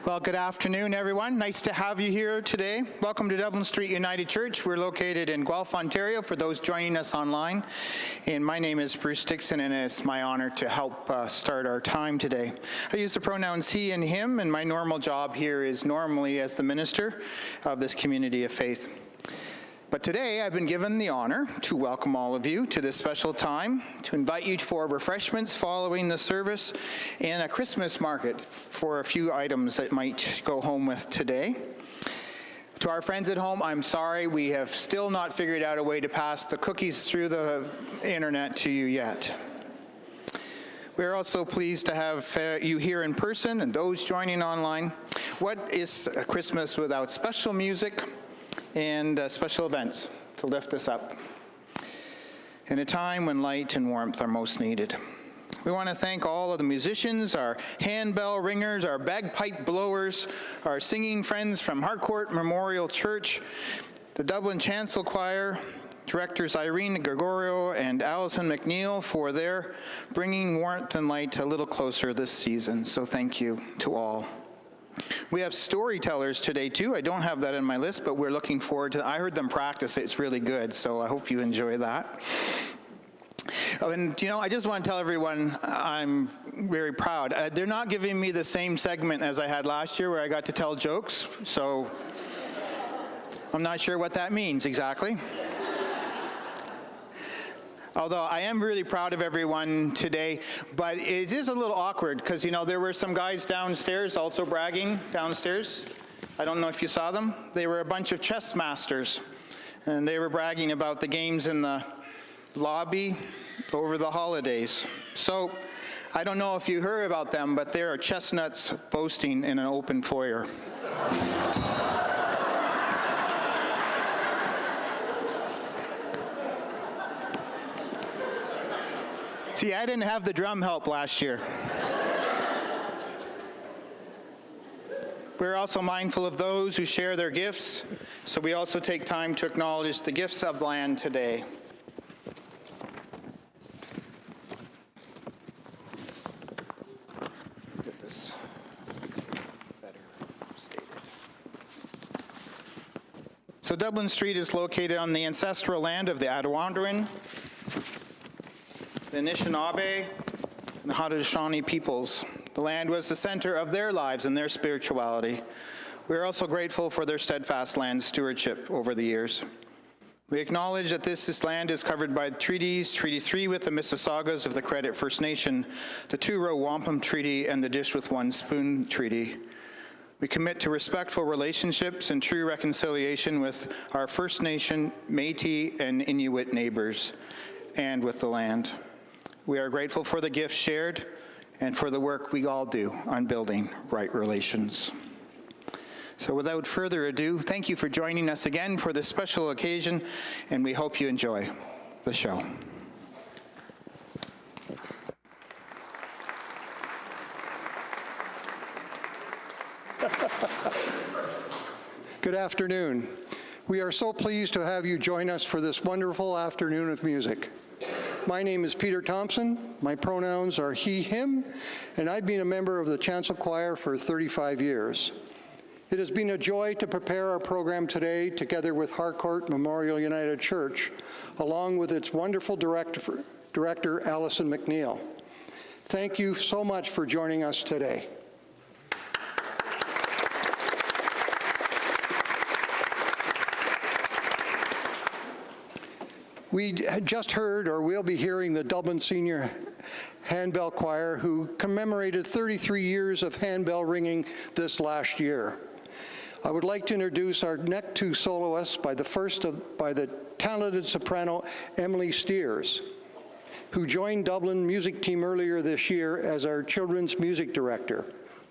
Well, good afternoon, everyone. Nice to have you here today. Welcome to Dublin Street United Church. We're located in Guelph, Ontario, for those joining us online. And my name is Bruce Dixon, and it's my honor to help start our time today. I use the pronouns he and him, and my normal job here is normally as the minister of this community of faith. But today, I've been given the honor to welcome all of you to this special time, to invite you for refreshments following the service and a Christmas market for a few items that might go home with today. To our friends at home, I'm sorry, we have still not figured out a way to pass the cookies through the internet to you yet. We're also pleased to have you here in person and those joining online. What is a Christmas without special music and special events to lift us up in a time when light and warmth are most needed? We want to thank all of the musicians, our handbell ringers, our bagpipe blowers, our singing friends from Harcourt Memorial Church, the Dublin Chancel Choir, directors Irene Gregorio and Alison McNeil for their bringing warmth and light a little closer this season. So thank you to all. We have storytellers today too. I don't have that in my list, but we're looking forward to. I heard them practice. It's really good, so I hope you enjoy that. And I just want to tell everyone I'm very proud. They're not giving me the same segment as I had last year where I got to tell jokes, so I'm not sure what that means exactly. Although I am really proud of everyone today, but it is a little awkward because, there were some guys downstairs also bragging downstairs. I don't know if you saw them. They were a bunch of chess masters, and they were bragging about the games in the lobby over the holidays. So I don't know if you heard about them, but there are chestnuts boasting in an open foyer. See, I didn't have the drum help last year. We're also mindful of those who share their gifts, so we also take time to acknowledge the gifts of the land today. Get this better stated. So Dublin Street is located on the ancestral land of the Attawandaron, the Anishinaabe, and the Haudenosaunee peoples. The land was the center of their lives and their spirituality. We are also grateful for their steadfast land stewardship over the years. We acknowledge that this land is covered by treaties, Treaty 3 with the Mississaugas of the Credit First Nation, the Two-Row Wampum Treaty, and the Dish with One Spoon Treaty. We commit to respectful relationships and true reconciliation with our First Nation, Métis, and Inuit neighbors, and with the land. We are grateful for the gifts shared and for the work we all do on building right relations. So without further ado, thank you for joining us again for this special occasion, and we hope you enjoy the show. Good afternoon. We are so pleased to have you join us for this wonderful afternoon of music. My name is Peter Thompson. My pronouns are he, him, and I've been a member of the Chancel Choir for 35 years. It has been a joy to prepare our program today together with Harcourt Memorial United Church, along with its wonderful director Alison McNeil. Thank you so much for joining us today. We just heard, or will be hearing, the Dublin Senior Handbell Choir, who commemorated 33 years of handbell ringing this last year. I would like to introduce our next two soloists by the talented soprano Emily Steers, who joined Dublin music team earlier this year as our children's music director.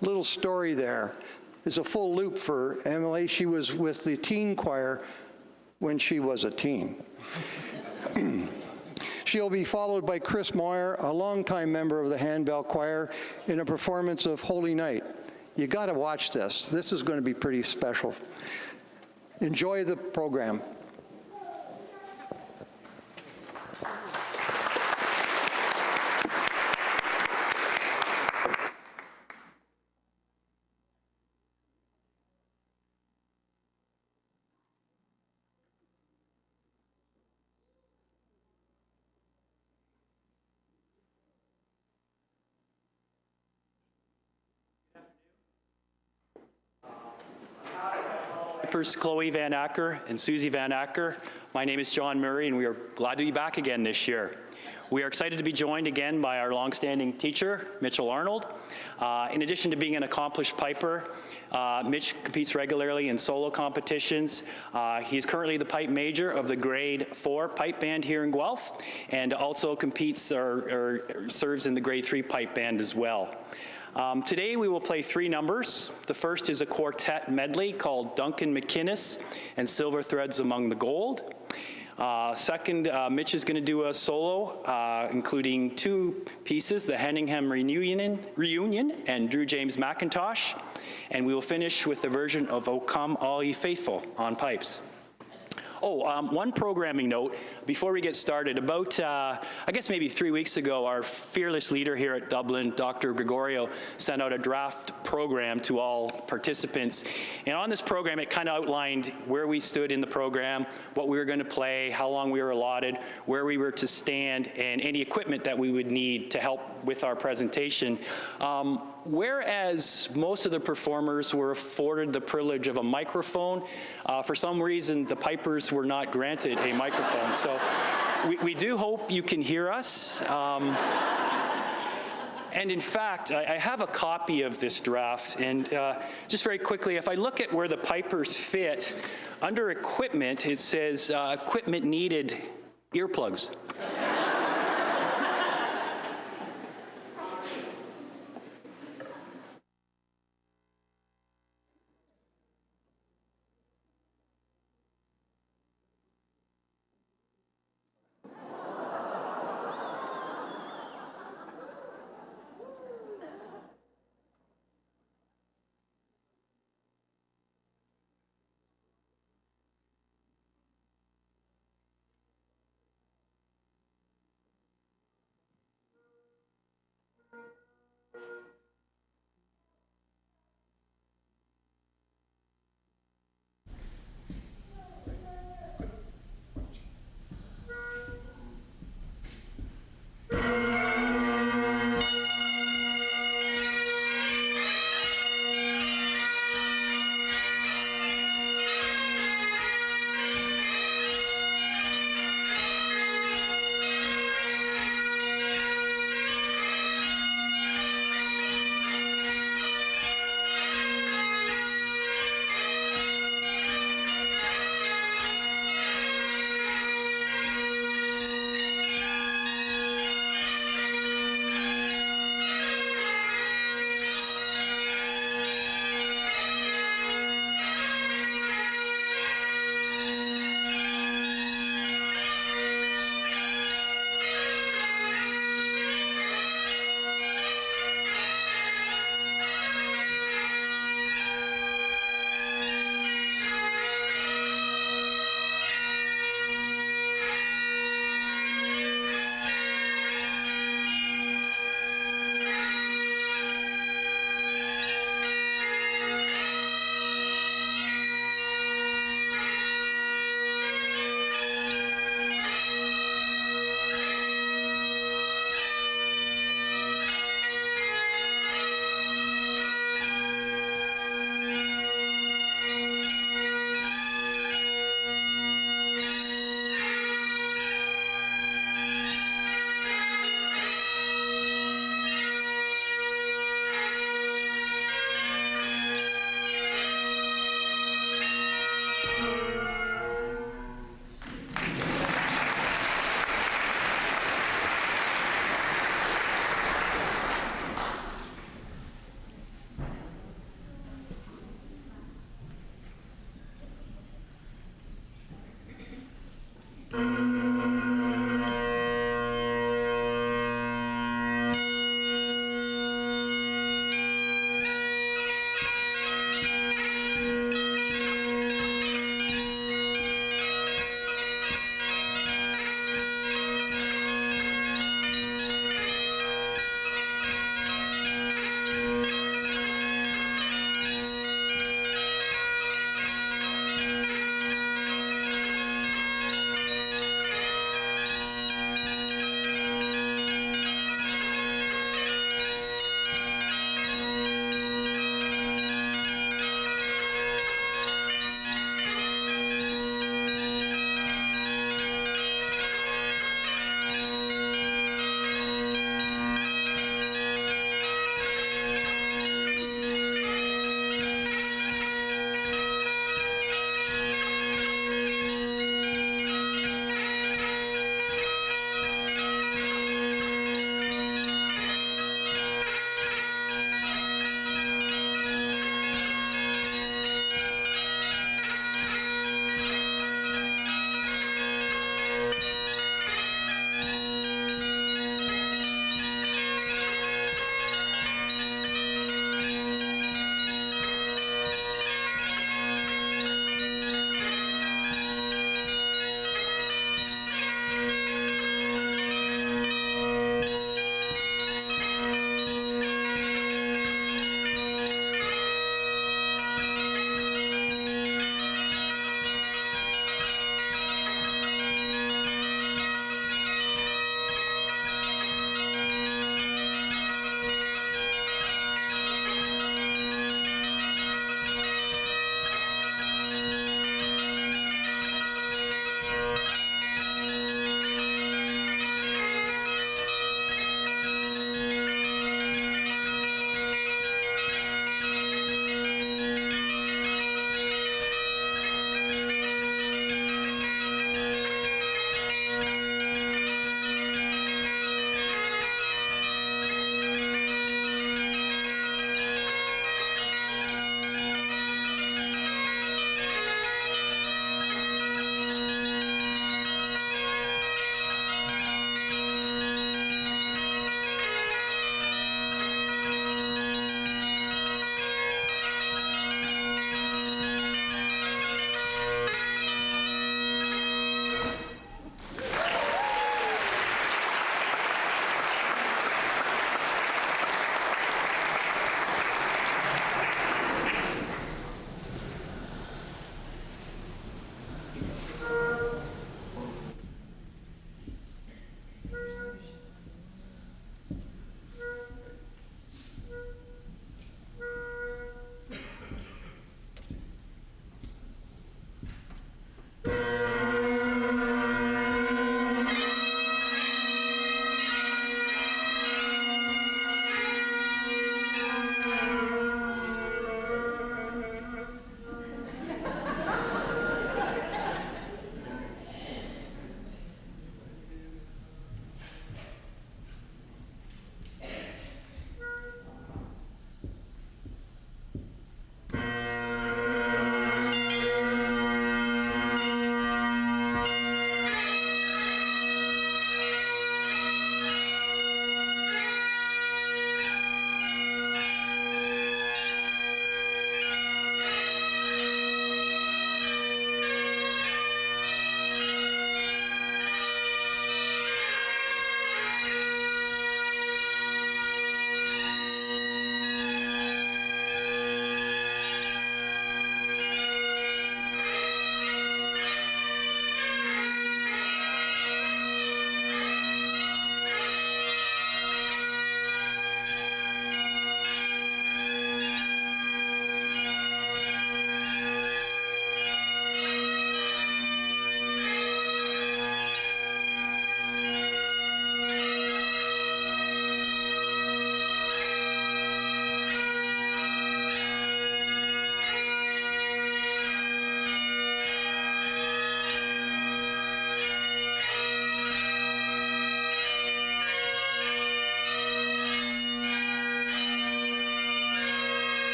Little story there is a full loop for Emily. She was with the teen choir when she was a teen. She'll be followed by Chris Moyer, a longtime member of the Handbell Choir, in a performance of Holy Night. You got to watch this. This is going to be pretty special. Enjoy the program. Chloe Van Acker and Susie Van Acker. My name is John Murray, and we are glad to be back again this year. We are excited to be joined again by our longstanding teacher, Mitchell Arnold. In addition to being an accomplished piper, Mitch competes regularly in solo competitions. He's currently the pipe major of the grade 4 pipe band here in Guelph, and also competes or serves in the grade 3 pipe band as well. Today we will play 3 numbers. The first is a quartet medley called Duncan McInnes and Silver Threads Among the Gold. Second, Mitch is going to do a solo, including 2 pieces, the Henningham Reunion and Drew James McIntosh. And we will finish with the version of O Come All Ye Faithful on pipes. One programming note before we get started. About, I guess maybe 3 weeks ago, our fearless leader here at Dublin, Dr. Gregorio, sent out a draft program to all participants. And on this program, it kind of outlined where we stood in the program, what we were going to play, how long we were allotted, where we were to stand, and any equipment that we would need to help with our presentation. Whereas most of the performers were afforded the privilege of a microphone, for some reason the pipers were not granted a microphone. So we do hope you can hear us. And in fact, I have a copy of this draft, and just very quickly, if I look at where the pipers fit, under equipment it says equipment needed earplugs.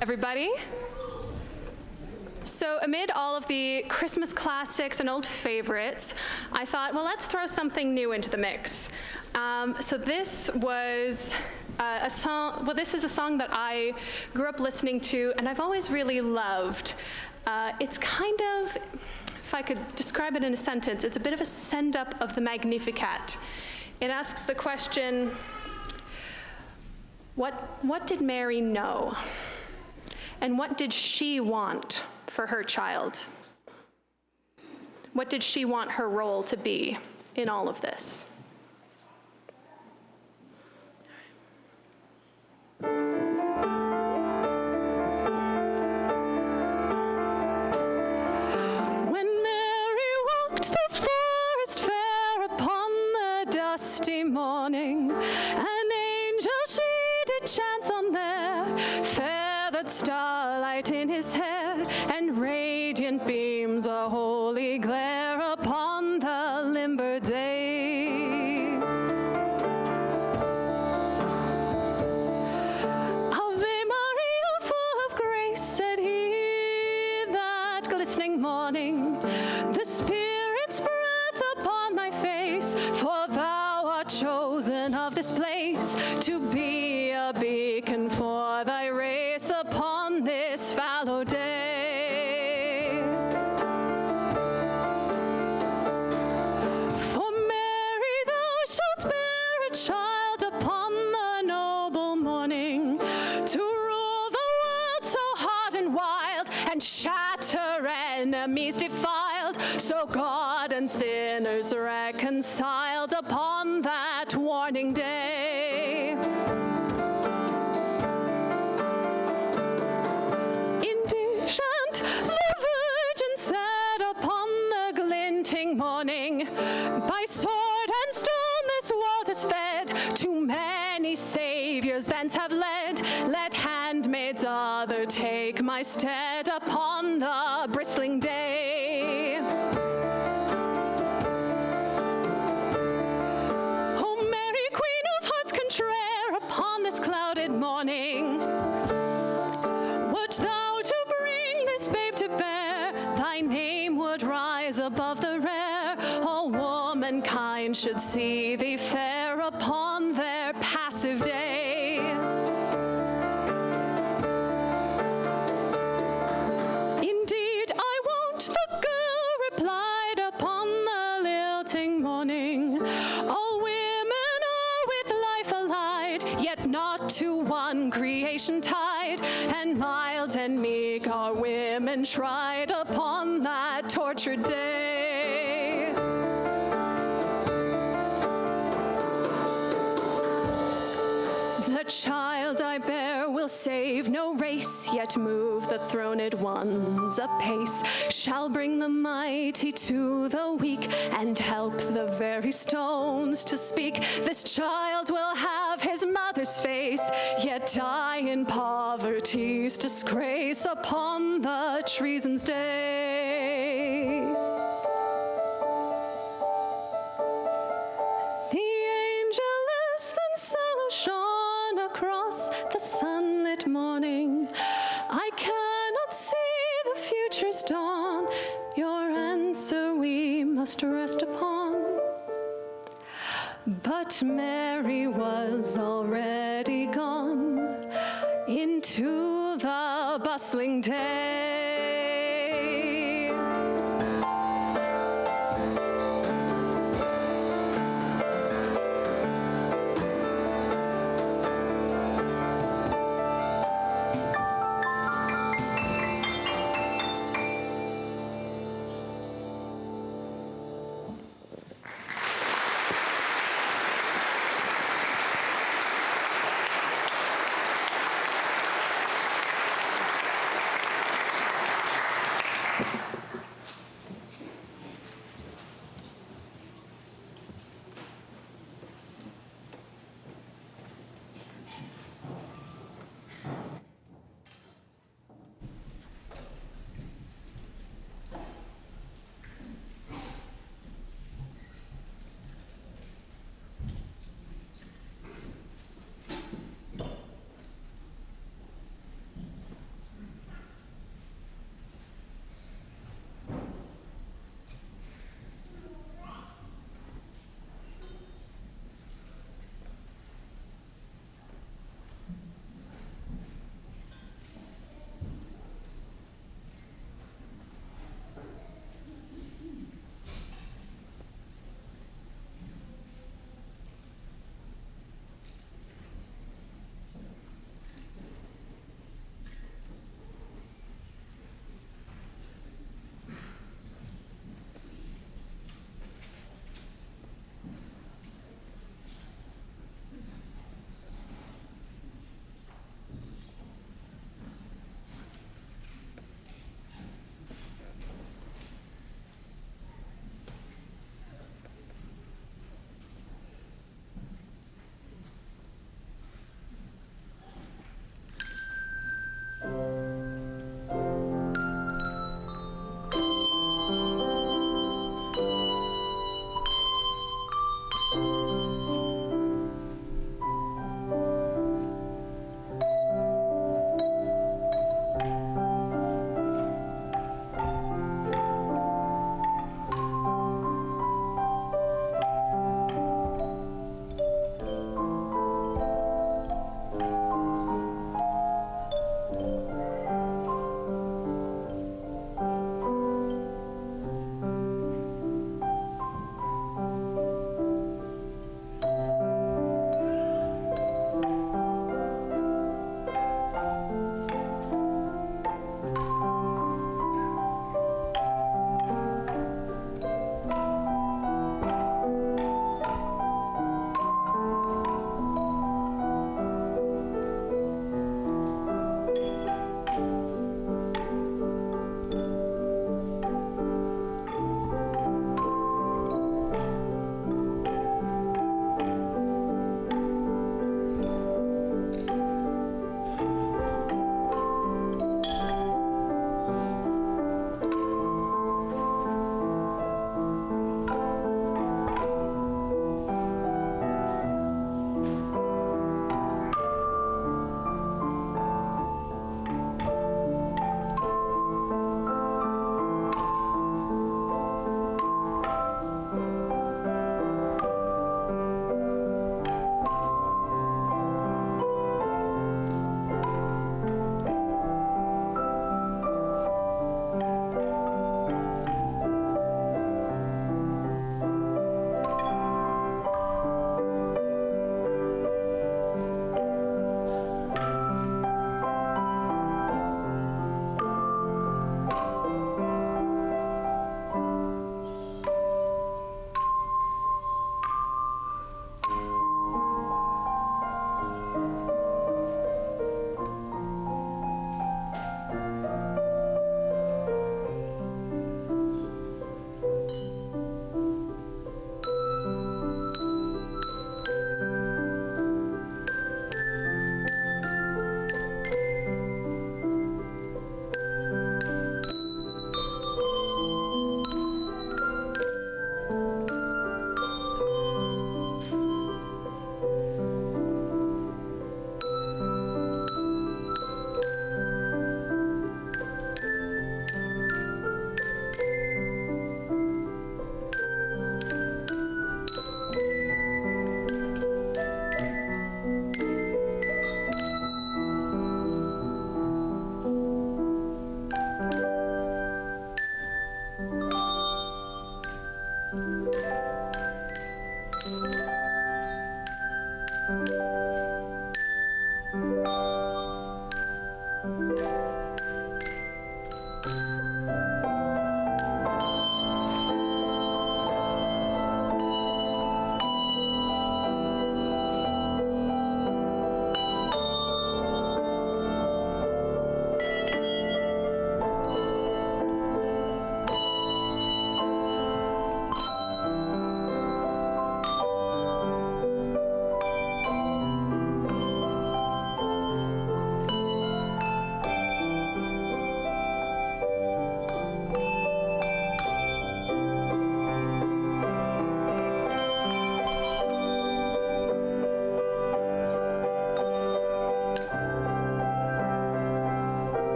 everybody. So amid all of the Christmas classics and old favorites, I thought, well, let's throw something new into the mix. So this was a song, well, this is a song that I grew up listening to and I've always really loved. It's kind of, if I could describe it in a sentence, it's a bit of a send-up of the Magnificat. It asks the question, what did Mary know? And what did she want for her child? What did she want her role to be in all of this? When Mary walked the forest fair upon the dusty morning, an angel she did chance on there, feathered starlight in his hair, and radiant beams a holy glare upon the limber day. Ave Maria, full of grace, said he that glistening morning, the Spirit's breath upon my face, for thou art chosen of this place to be a beacon for thy race upon this fallow day. For Mary, thou shalt bear a child upon the noble morning, to rule the world so hard and wild, and shatter enemies defiled, so God and sinners reconciled upon that warning day. Indignant, the Virgin said upon the glinting morning, by sword and stone this world is fed, too many saviors thence have led, let handmaids other take my stead upon the bristling day. O Mary, Queen of hearts contraire, upon this clouded morning, wert thou to bring this babe to bear, thy name would rise above the rare, all womankind should see thee fair upon their passive day. Indeed, I won't, the girl replied upon the lilting morning, all women are with life allied, yet not to one creation tied, and mild and meek are women tried upon that tortured day. The child I bear will save no race, yet move the throned ones apace, shall bring the mighty to the weak, and help the very stones to speak. This child will have his mother's face, yet die in poverty's disgrace upon the treason's day. The angeless then sallow shone across the sunlit morning. I cannot see the future's dawn, your answer we must rest upon. But Mary was already gone into the bustling day.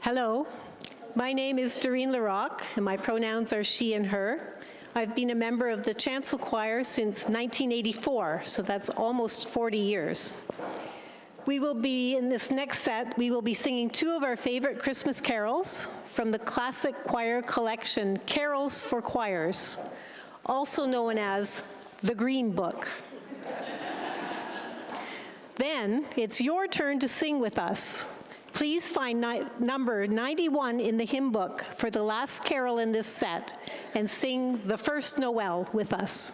Hello, my name is Doreen Larocque, and my pronouns are she and her. I've been a member of the Chancel Choir since 1984, so that's almost 40 years. We will be, in this next set, we will be singing two of our favorite Christmas carols from the classic choir collection, Carols for Choirs, also known as the Green Book. Then it's your turn to sing with us. Please find number 91 in the hymn book for the last carol in this set and sing the first Noel with us.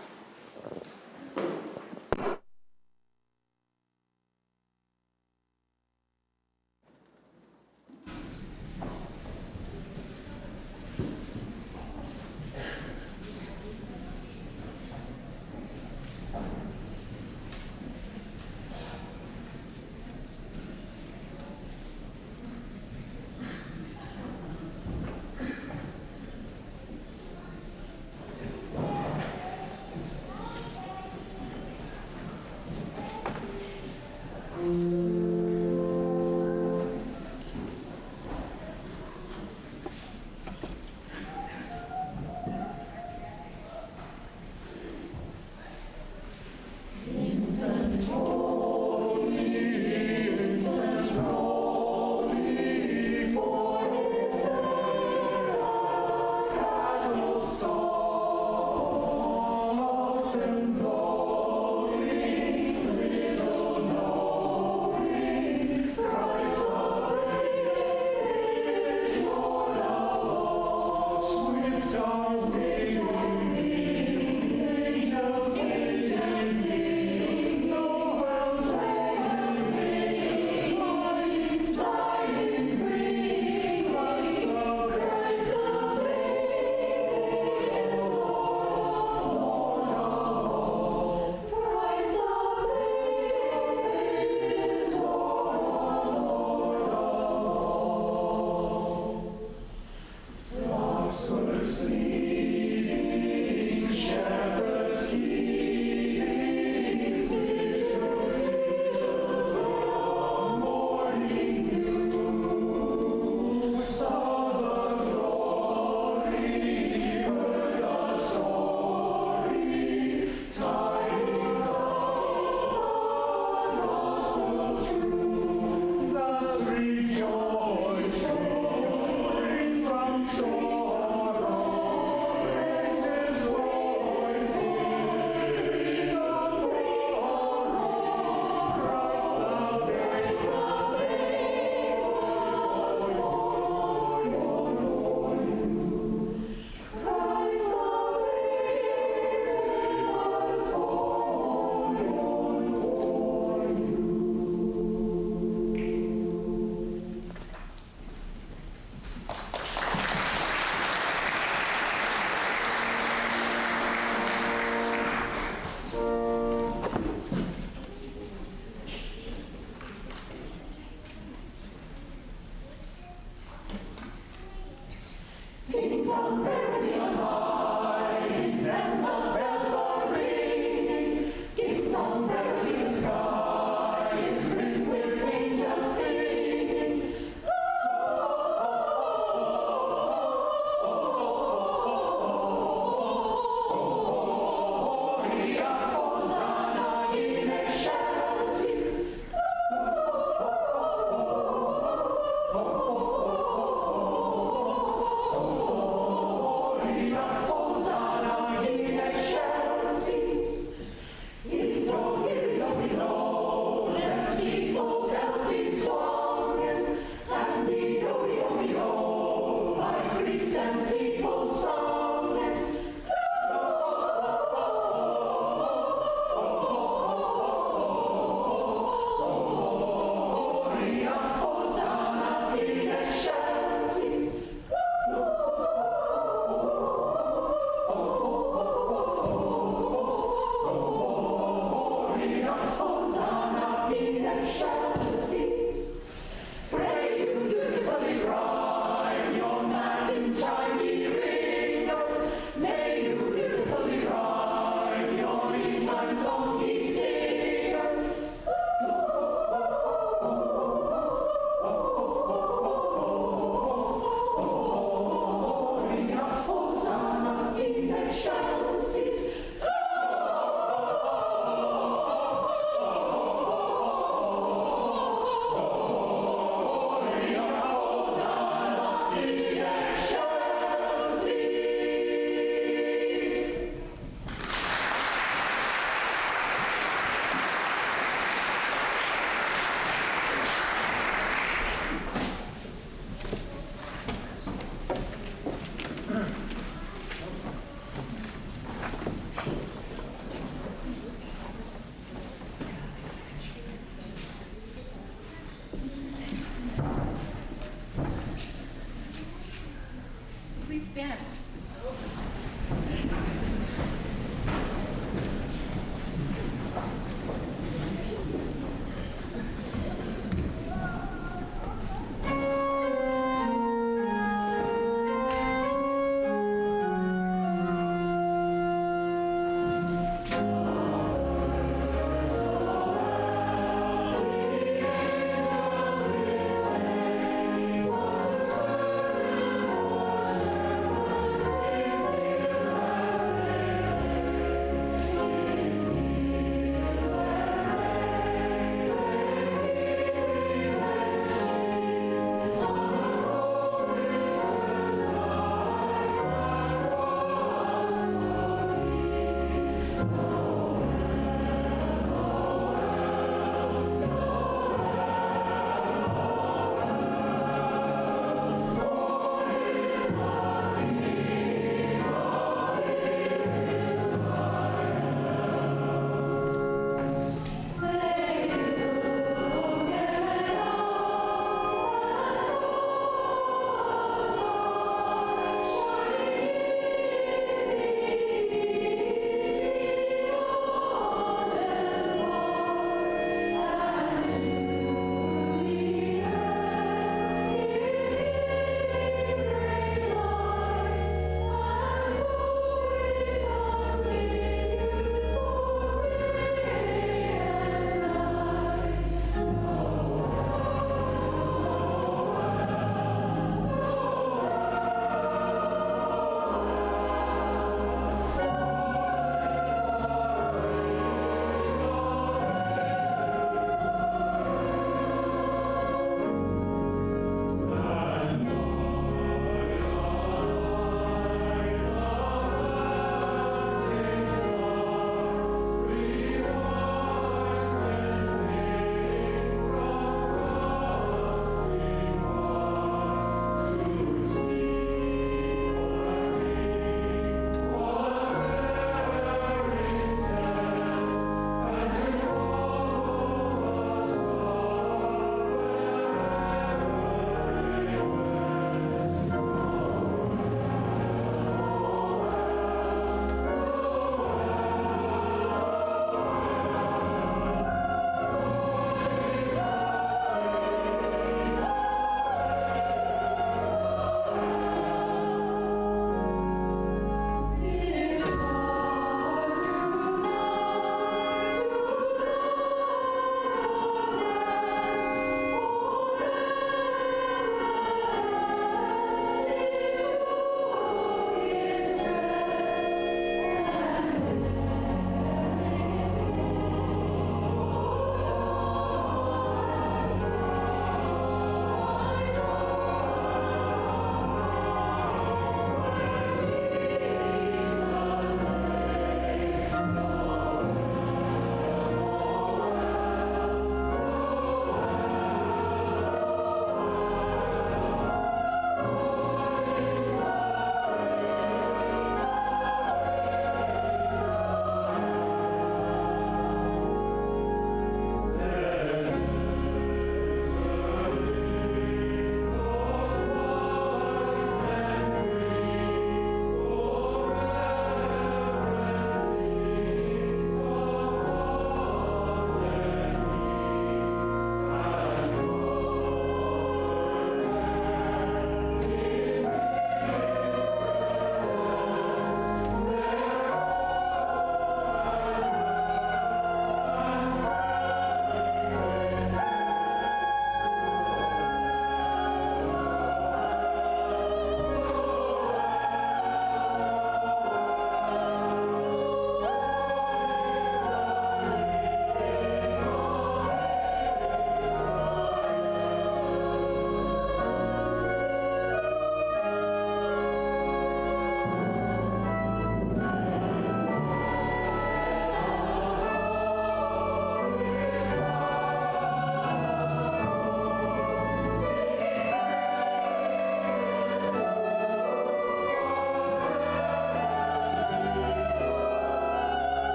Please stand.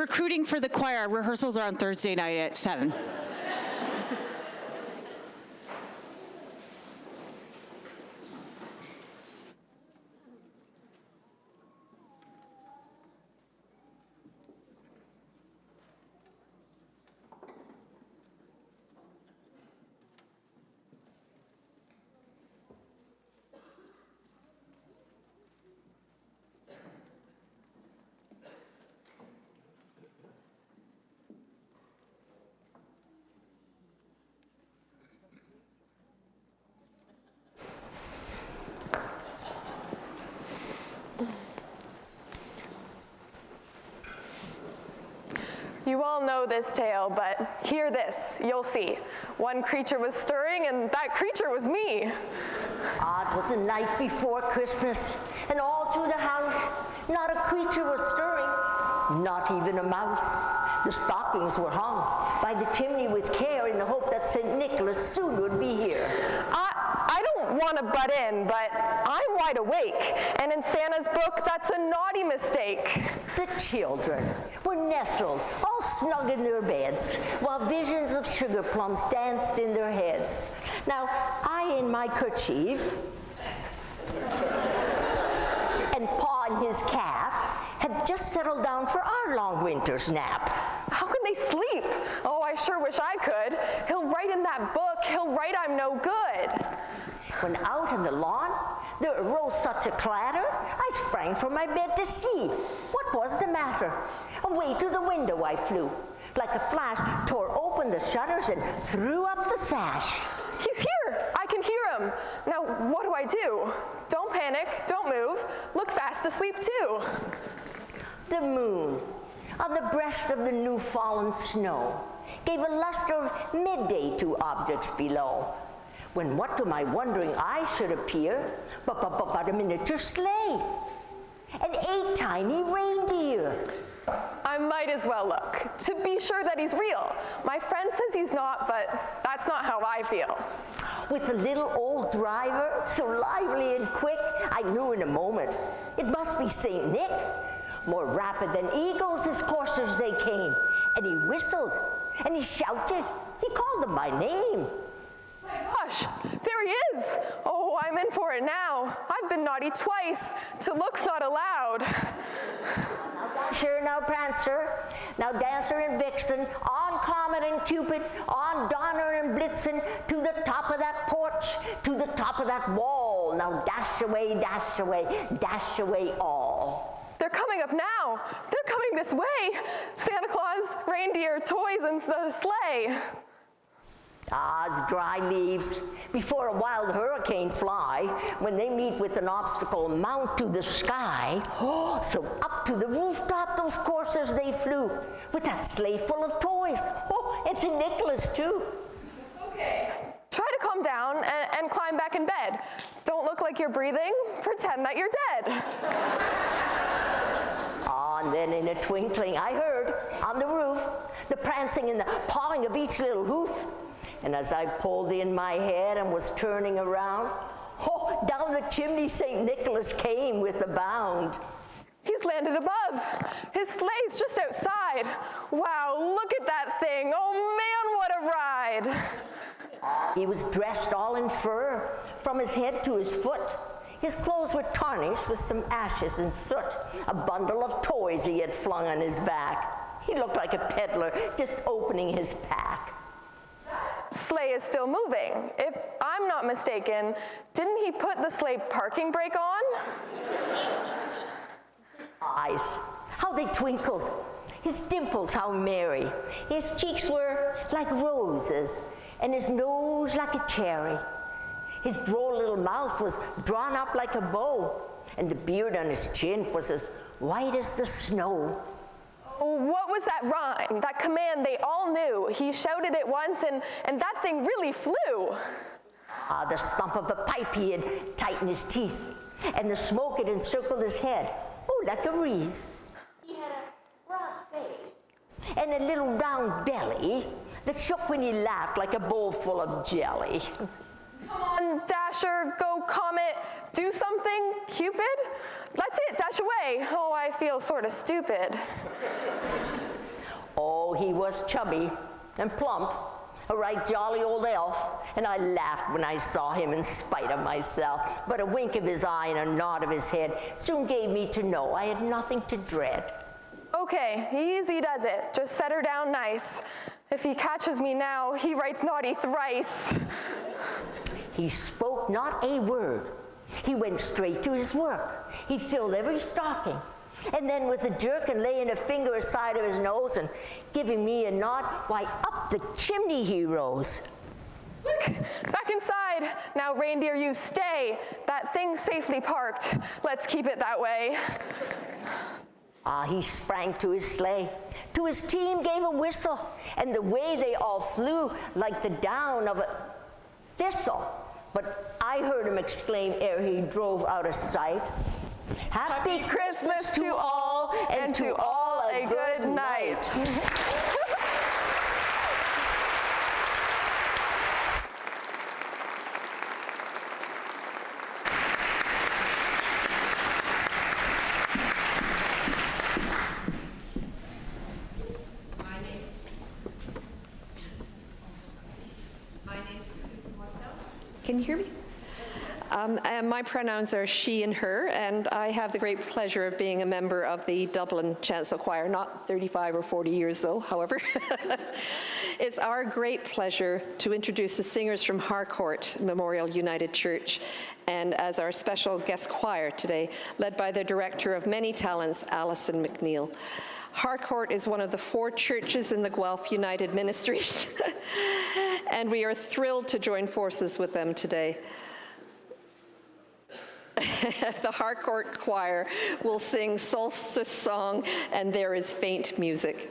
recruiting for the choir. Rehearsals are on Thursday night at 7. You all know this tale, but hear this, you'll see. One creature was stirring, and that creature was me. Ah, it was the night before Christmas, and all through the house, not a creature was stirring, not even a mouse. The stockings were hung by the chimney with care in the hope that St. Nicholas soon would be here. I don't want to butt in, but I'm wide awake, and in Santa's book, that's a naughty mistake. The children were nestled, all snug in their beds, while visions of sugar plums danced in their heads. Now, I in my kerchief, and Pa in his cap, had just settled down for our long winter's nap. How can they sleep? Oh, I sure wish I could. He'll write in that book, he'll write I'm no good. When out on the lawn, there arose such a clatter, I sprang from my bed to see what was the matter. Away to the window I flew. Like a flash, tore open the shutters and threw up the sash. He's here! I can hear him! Now, what do I do? Don't panic, don't move, look fast asleep too. The moon, on the breast of the new fallen snow, gave a luster of midday to objects below. When what to my wondering eyes should appear but a miniature sleigh, and 8 tiny reindeer. I might as well look, to be sure that he's real. My friend says he's not, but that's not how I feel. With the little old driver, so lively and quick, I knew in a moment, it must be St. Nick. More rapid than eagles his coursers they came, and he whistled, and he shouted, he called them by name. Gosh, there he is! Oh, I'm in for it now. I've been naughty twice. To look's not allowed. Now Dasher, now Prancer, now Dancer and Vixen, on Comet and Cupid, on Donner and Blitzen, to the top of that porch, to the top of that wall. Now dash away, all. They're coming up now. They're coming this way. Santa Claus, reindeer, toys, and the sleigh. Odds, dry leaves, before a wild hurricane fly, when they meet with an obstacle, mount to the sky. Oh, so up to the rooftop those coursers they flew, with that sleigh full of toys. Oh, and St. Nicholas too. Okay. Try to calm down and climb back in bed. Don't look like you're breathing. Pretend that you're dead. And then in a twinkling I heard, on the roof, the prancing and the pawing of each little hoof. And as I pulled in my head and was turning around, oh, down the chimney St. Nicholas came with a bound. He's landed above. His sleigh's just outside. Wow, look at that thing. Oh man, what a ride. He was dressed all in fur, from his head to his foot. His clothes were tarnished with some ashes and soot. A bundle of toys he had flung on his back. He looked like a peddler just opening his pack. Sleigh is still moving. If I'm not mistaken, didn't he put the sleigh parking brake on? Eyes, how they twinkled. His dimples, how merry. His cheeks were like roses, and his nose like a cherry. His droll little mouth was drawn up like a bow, and the beard on his chin was as white as the snow. What was that rhyme, that command they all knew? He shouted it once, and that thing really flew. The stump of the pipe he had tightened his teeth, and the smoke had encircled his head, oh, like a wreath. He had a round face, and a little round belly that shook when he laughed like a bowl full of jelly. Come on, Dasher, go Comet, do something, Cupid. That's it, dash away. Oh, I feel sort of stupid. Oh, he was chubby and plump, a right jolly old elf, and I laughed when I saw him in spite of myself. But a wink of his eye and a nod of his head soon gave me to know I had nothing to dread. Okay, easy does it. Just set her down nice. If he catches me now, he writes naughty thrice. He spoke not a word. He went straight to his work. He filled every stocking. And then with a jerk and laying a finger aside of his nose and giving me a nod, why, up the chimney he rose. Look, back inside. Now, reindeer, you stay. That thing's safely parked. Let's keep it that way. He sprang to his sleigh, to his team gave a whistle, and the way they all flew like the down of a thistle. But I heard him exclaim ere he drove out of sight, Happy Christmas to all, and to all a good night. Can you hear me? And my pronouns are she and her, and I have the great pleasure of being a member of the Dublin Chancel Choir, not 35 or 40 years though, however. It's our great pleasure to introduce the singers from Harcourt Memorial United Church, and as our special guest choir today, led by the director of many talents, Alison McNeil. Harcourt is one of the 4 churches in the Guelph United Ministries, and we are thrilled to join forces with them today. The Harcourt Choir will sing Solstice Song, and There is Faint Music.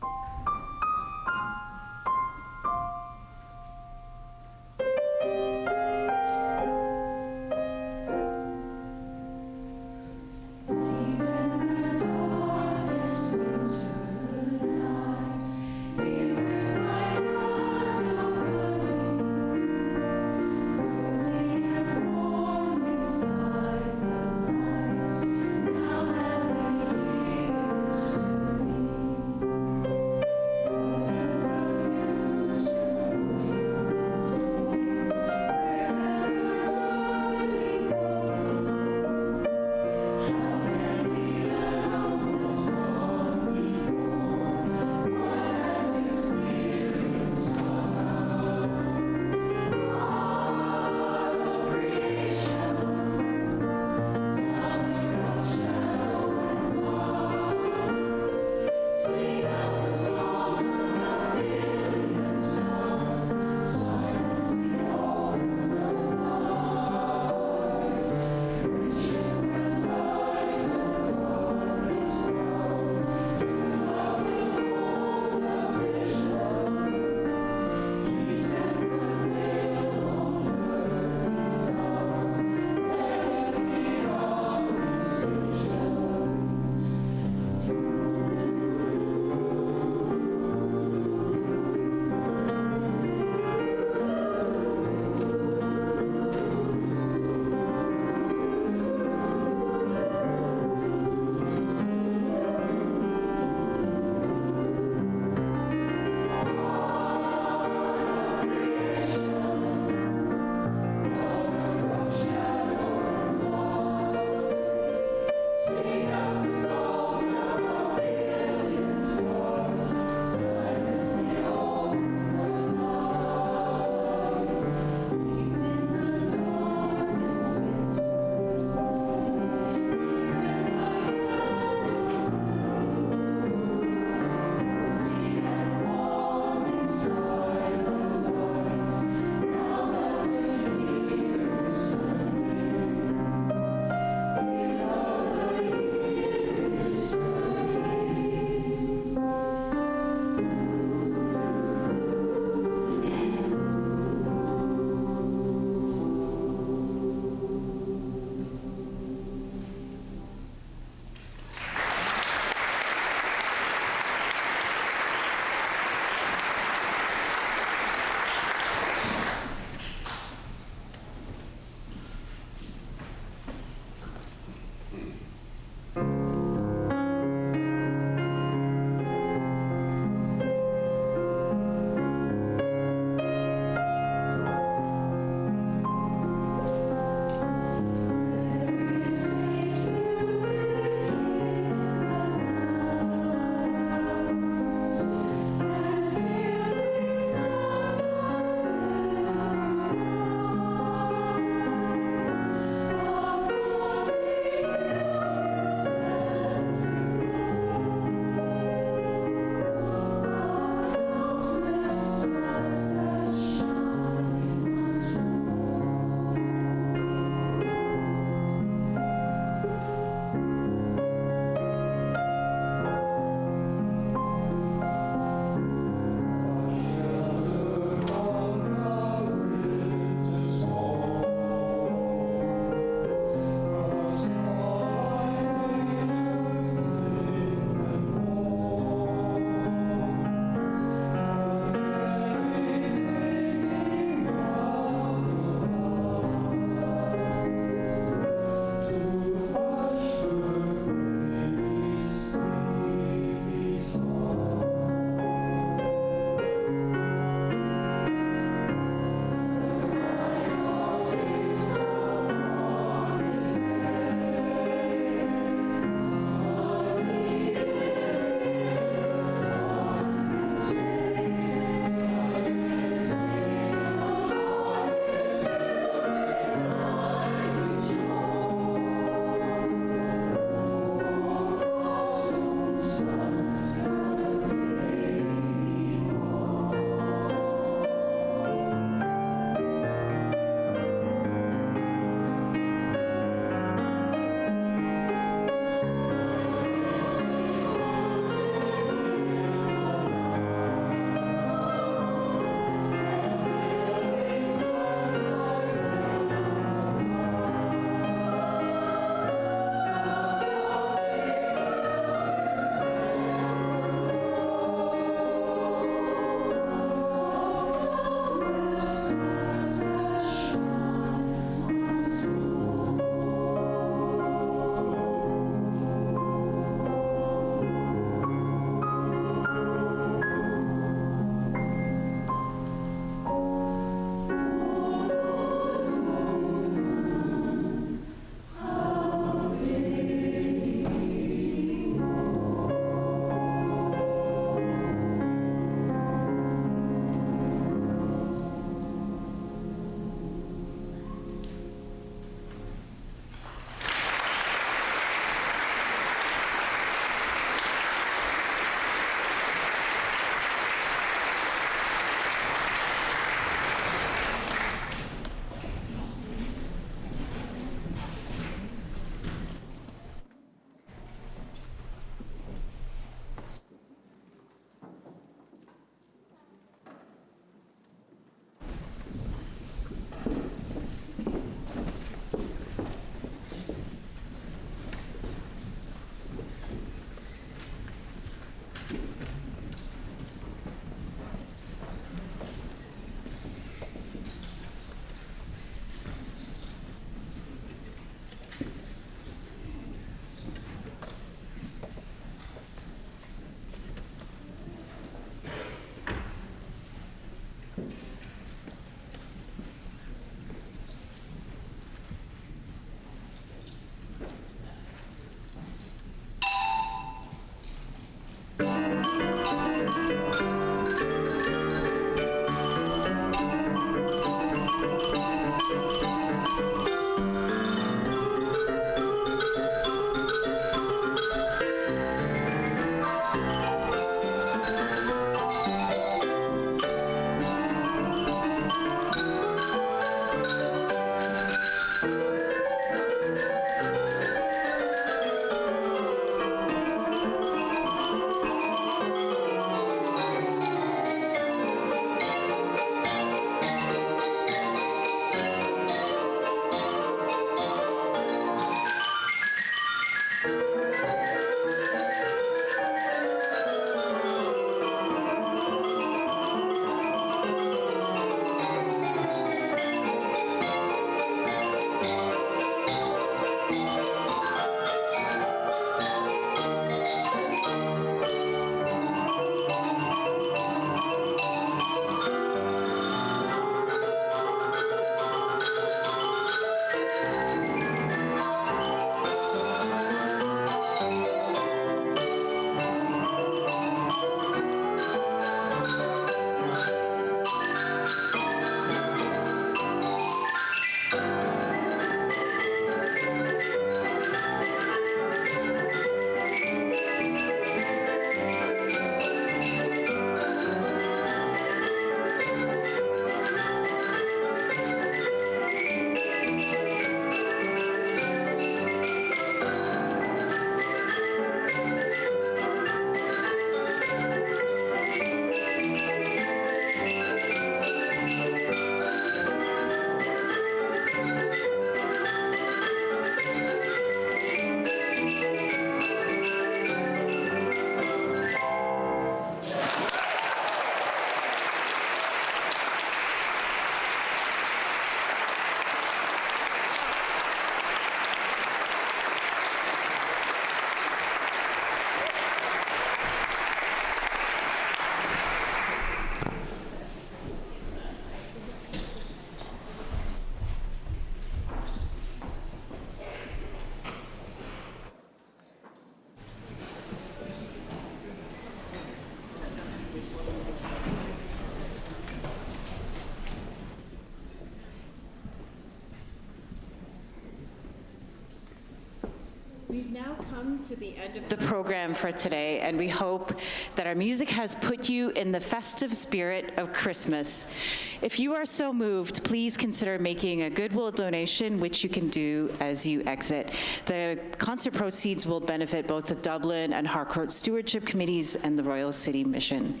now come to the end of the program for today, and we hope that our music has put you in the festive spirit of Christmas. If you are so moved, please consider making a goodwill donation, which you can do as you exit. The concert proceeds will benefit both the Dublin and Harcourt Stewardship Committees and the Royal City Mission.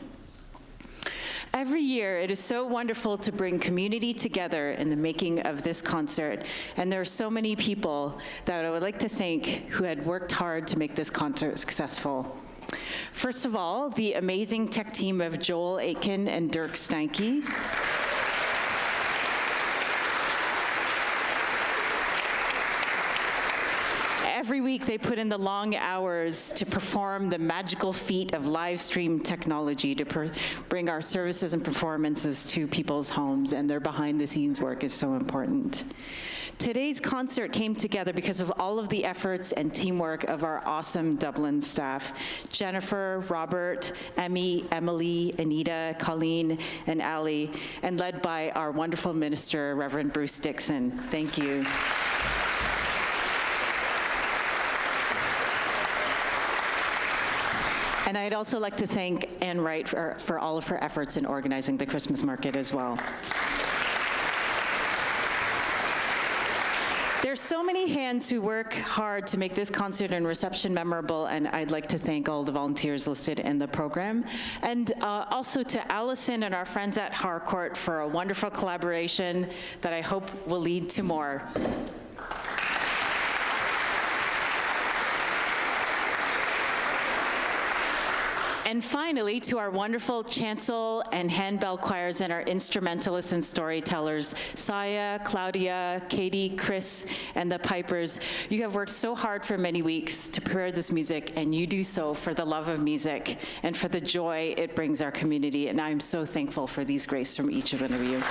Every year, it is so wonderful to bring community together in the making of this concert, and there are so many people that I would like to thank who had worked hard to make this concert successful. First of all, the amazing tech team of Joel Aitken and Dirk Steinke. Every week they put in the long hours to perform the magical feat of live stream technology to bring our services and performances to people's homes, and their behind the scenes work is so important. Today's concert came together because of all of the efforts and teamwork of our awesome Dublin staff, Jennifer, Robert, Emily, Anita, Colleen, and Ali, and led by our wonderful minister, Reverend Bruce Dixon. Thank you. And I'd also like to thank Ann Wright for all of her efforts in organizing the Christmas market as well. There's so many hands who work hard to make this concert and reception memorable, and I'd like to thank all the volunteers listed in the program. And also to Allison and our friends at Harcourt for a wonderful collaboration that I hope will lead to more. And finally, to our wonderful chancel and handbell choirs and our instrumentalists and storytellers, Saya, Claudia, Katie, Chris, and the pipers. You have worked so hard for many weeks to prepare this music, and you do so for the love of music and for the joy it brings our community. And I'm so thankful for these graces from each one of you.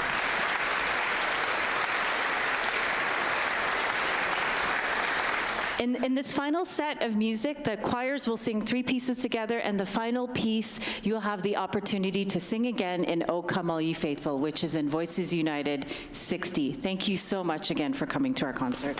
In this final set of music, the choirs will sing 3 pieces together, and the final piece, you'll have the opportunity to sing again in O Come All Ye Faithful, which is in Voices United 60. Thank you so much again for coming to our concert.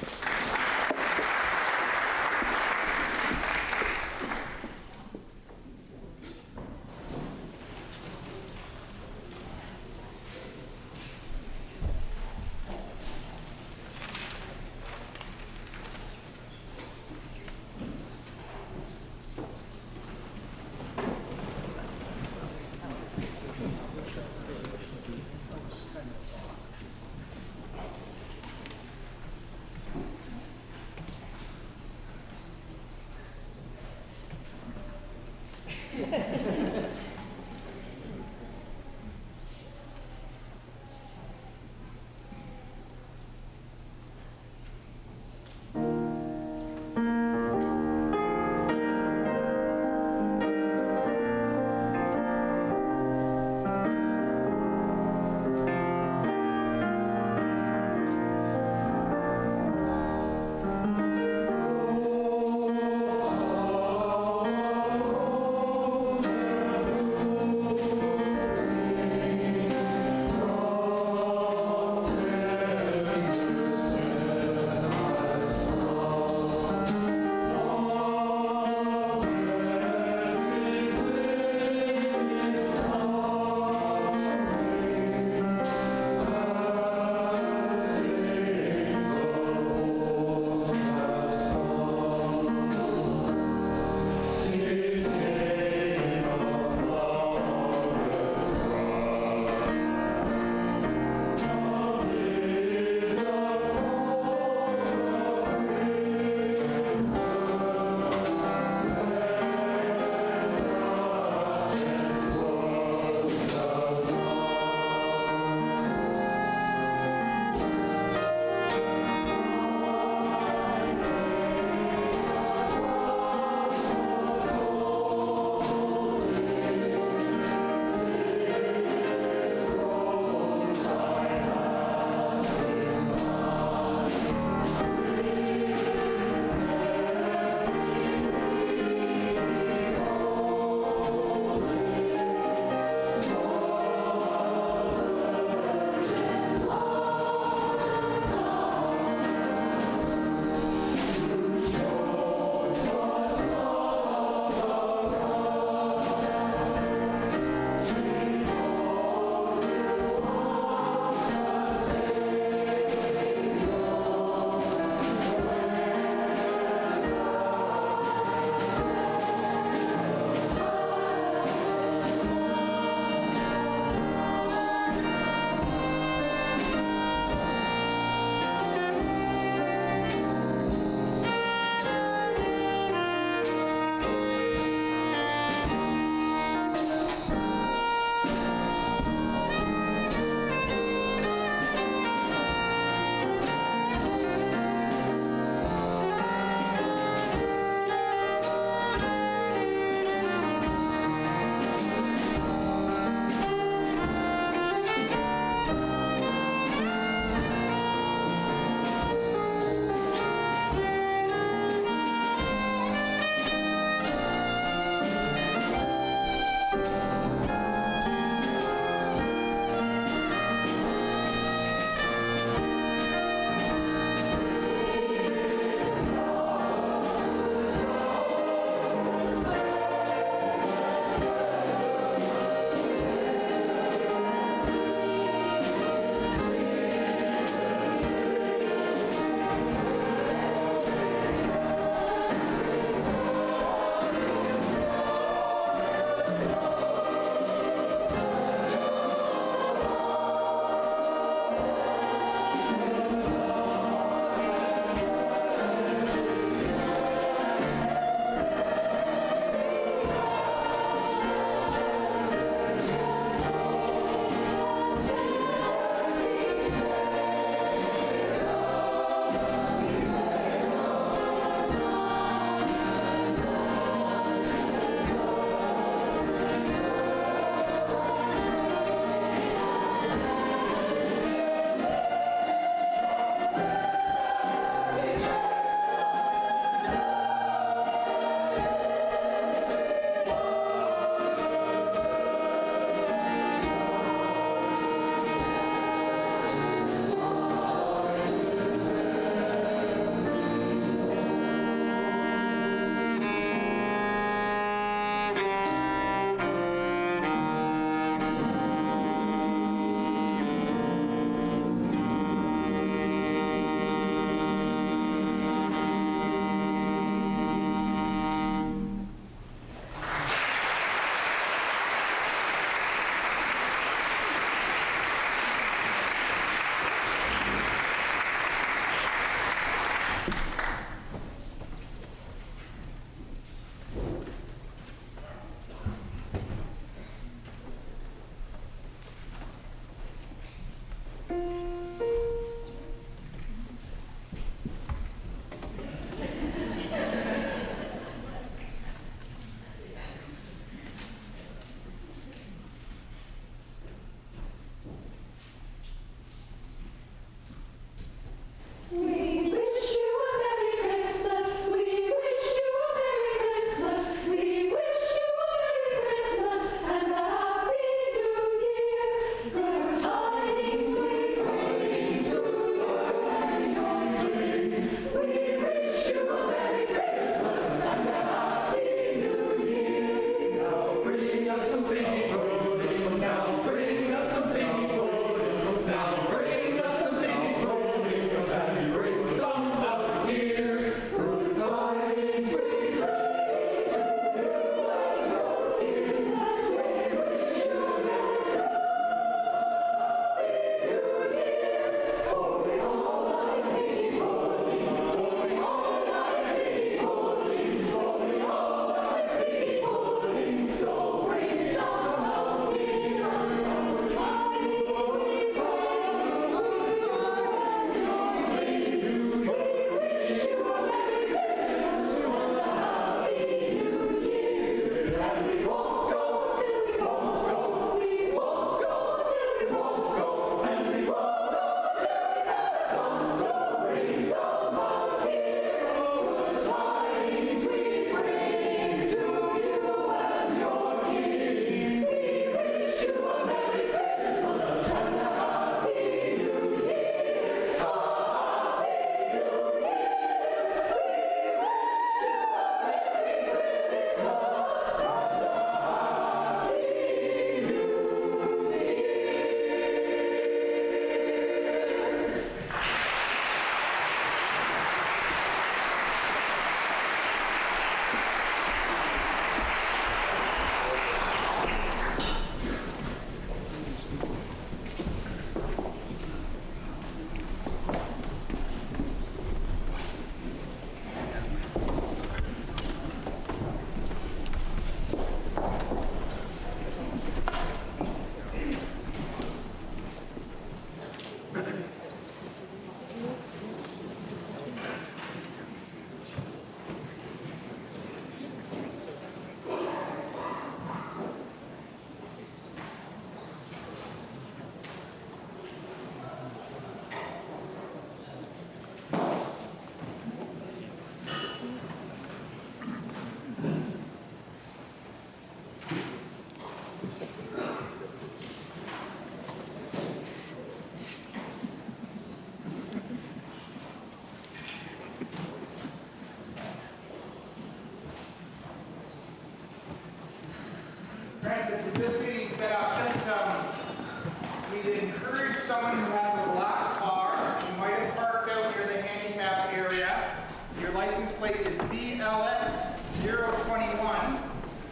someone who has a black car, you might have parked out near the handicap area. Your license plate is BLX021.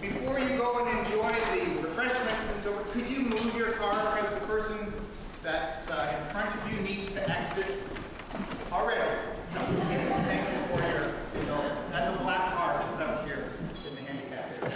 Before you go and enjoy the refreshments and so forth, could you move your car because the person that's in front of you needs to exit already? So thank you for your indulgence. That's a black car just out here in the handicap area.